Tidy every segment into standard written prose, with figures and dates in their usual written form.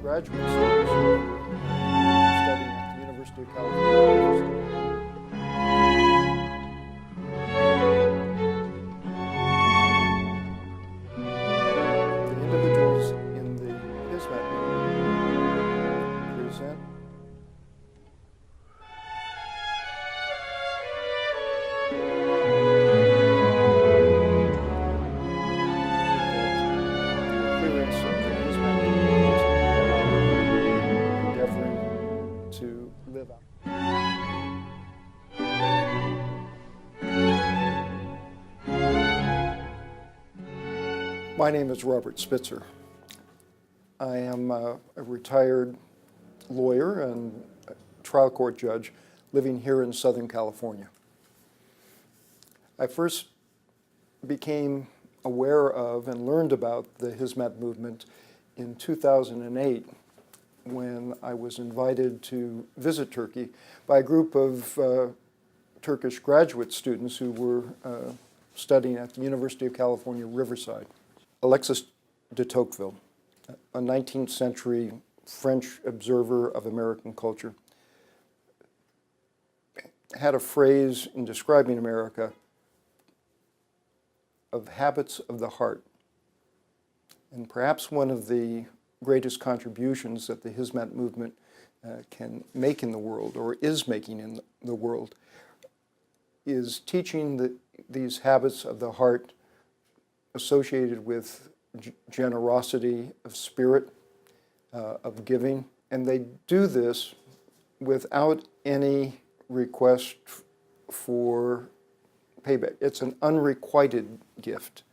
graduate students studying at the University of California. The individuals in the Hizmetu present to live out. My name is Robert Spitzer. I am a retired lawyer and trial court judge living here in Southern California. I first became aware of and learned about the Hizmet movement in 2008 when I was invited to visit Turkey by a group of Turkish graduate students who were studying at the University of California, Riverside. Alexis de Tocqueville, a 19th century French observer of American culture, had a phrase in describing America of habits of the heart. And perhaps one of the greatest contributions that the Hizmet movement can make in the world, or is making in the world, is teaching these habits of the heart associated with generosity of spirit, of giving. And they do this without any request for payback. It's an unrequited gift,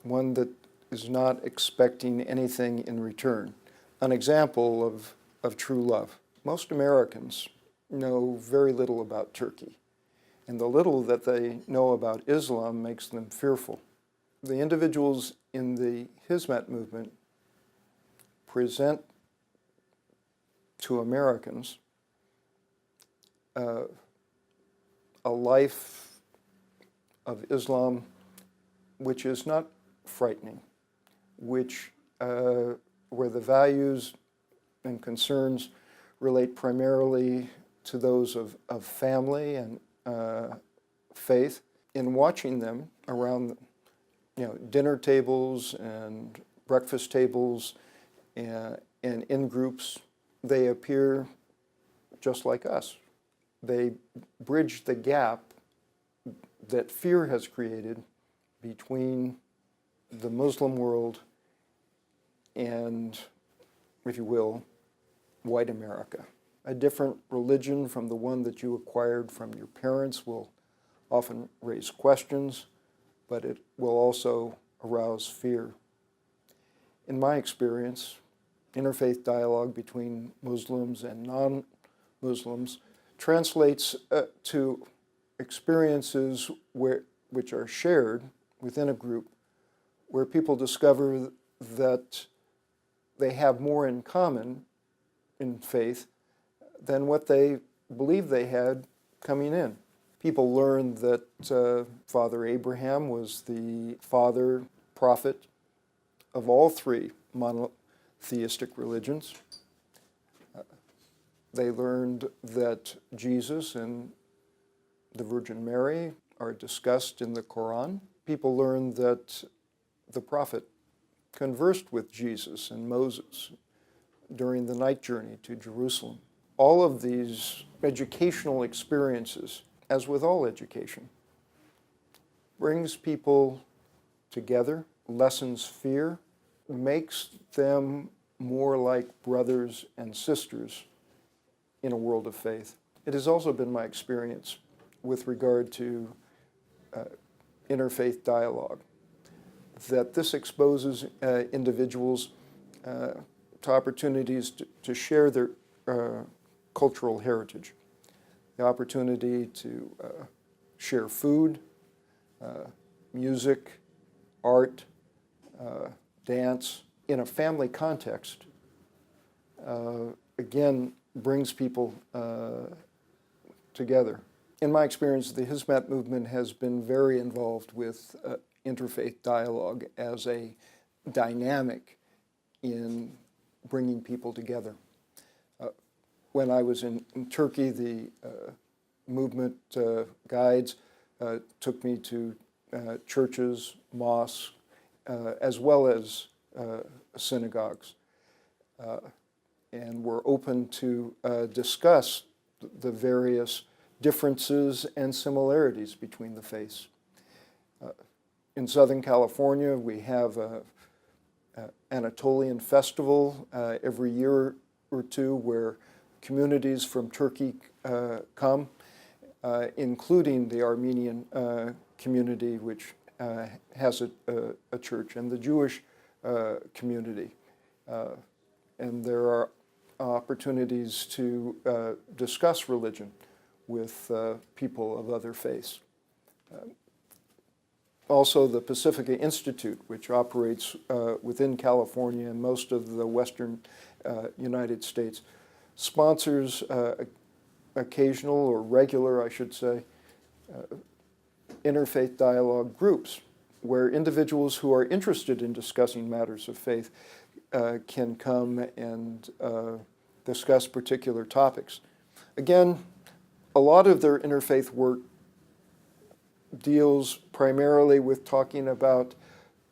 one that is not expecting anything in return. An example of true love. Most Americans know very little about Turkey, and the little that they know about Islam makes them fearful. The individuals in the Hizmet movement present to Americans a life of Islam which is not frightening, where the values and concerns relate primarily to those of family and faith. In watching them around, dinner tables and breakfast tables and in groups, they appear just like us. They bridge the gap that fear has created between the Muslim world and, if you will, white America. A different religion from the one that you acquired from your parents will often raise questions, but it will also arouse fear. In my experience, interfaith dialogue between Muslims and non-Muslims translates to experiences which are shared within a group, where people discover that they have more in common in faith than what they believed they had coming in. People learn that Father Abraham was the father prophet of all three monotheistic religions. They learned that Jesus and the Virgin Mary are discussed in the Quran. People learned that the prophet conversed with Jesus and Moses during the night journey to Jerusalem. All of these educational experiences, as with all education, brings people together, lessens fear, makes them more like brothers and sisters in a world of faith. It has also been my experience with regard to interfaith dialogue, that this exposes individuals to opportunities to share their cultural heritage, the opportunity to share food, music, art, dance in a family context, again, brings people together. In my experience, the Hizmet movement has been very involved with interfaith dialogue as a dynamic in bringing people together. When I was in Turkey, the movement guides took me to churches, mosques, as well as synagogues, and were open to discuss the various differences and similarities between the faiths. In Southern California, we have an Anatolian festival every year or two where communities from Turkey come, including the Armenian community, which has a church, and the Jewish community. And there are opportunities to discuss religion with people of other faiths. Also, the Pacifica Institute, which operates within California and most of the western United States, sponsors occasional or regular, I should say, interfaith dialogue groups where individuals who are interested in discussing matters of faith can come and discuss particular topics. Again, a lot of their interfaith work deals primarily with talking about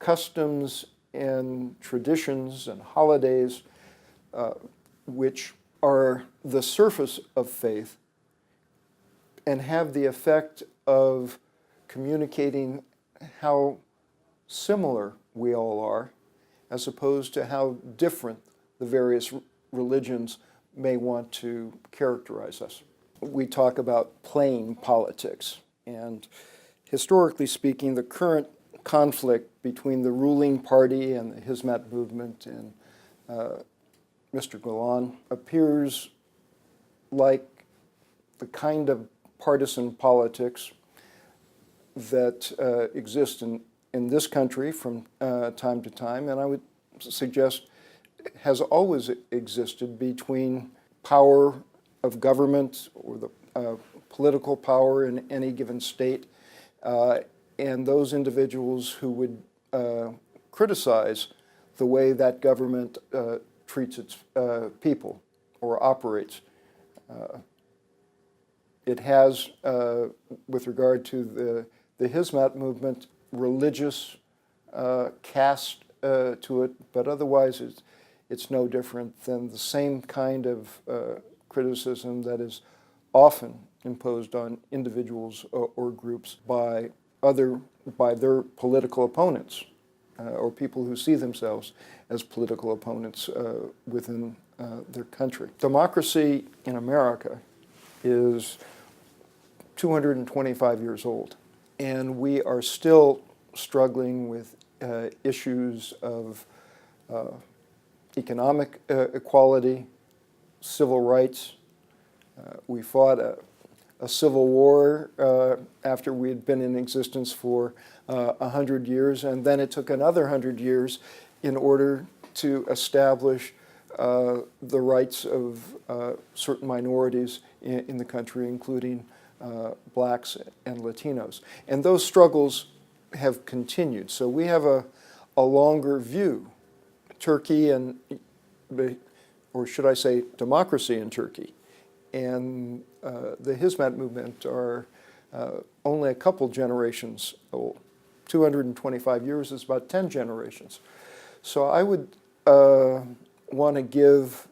customs and traditions and holidays which are the surface of faith and have the effect of communicating how similar we all are, as opposed to how different the various religions may want to characterize us. We talk about playing politics, and historically speaking, the current conflict between the ruling party and the Hizmet movement and Mr. Gulenu appears like the kind of partisan politics that exists in this country from time to time, and I would suggest has always existed between power of government or the political power in any given state and those individuals who would criticize the way that government treats its people or operates. It has, with regard to the Hizmet movement, religious cast to it, but otherwise it's no different than the same kind of criticism that is often imposed on individuals or groups by their political opponents or people who see themselves as political opponents within their country. Democracy in America is 225 years old, and we are still struggling with issues of economic equality, civil rights. We fought a civil war after we had been in existence for 100 years, and then it took another 100 years in order to establish the rights of certain minorities in the country, including blacks and Latinos. And those struggles have continued. So we have a longer view. Turkey and, or should I say, democracy in Turkey and the Hizmet movement are only a couple generations old. 225 years is about 10 generations. So I would want to give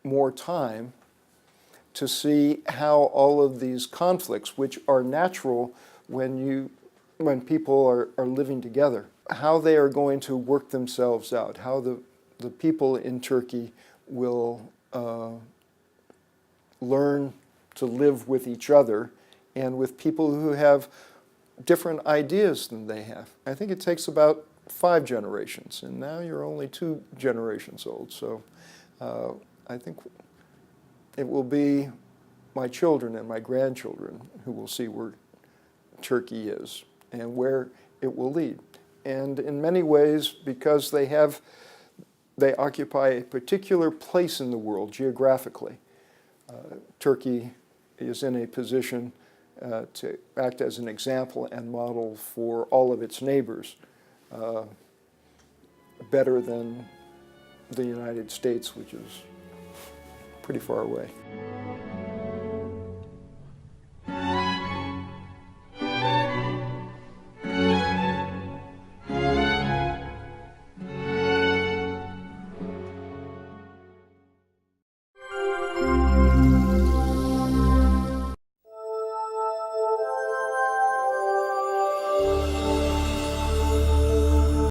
more time to see how all of these conflicts, which are natural when people are living together, how they are going to work themselves out, how the people in Turkey will learn to live with each other and with people who have different ideas than they have. I think it takes about 5 generations, and now you're only 2 generations old. So I think it will be my children and my grandchildren who will see where Turkey is and where it will lead. And in many ways, because they occupy a particular place in the world geographically, Turkey is in a position to act as an example and model for all of its neighbors better than the United States, which is pretty far away.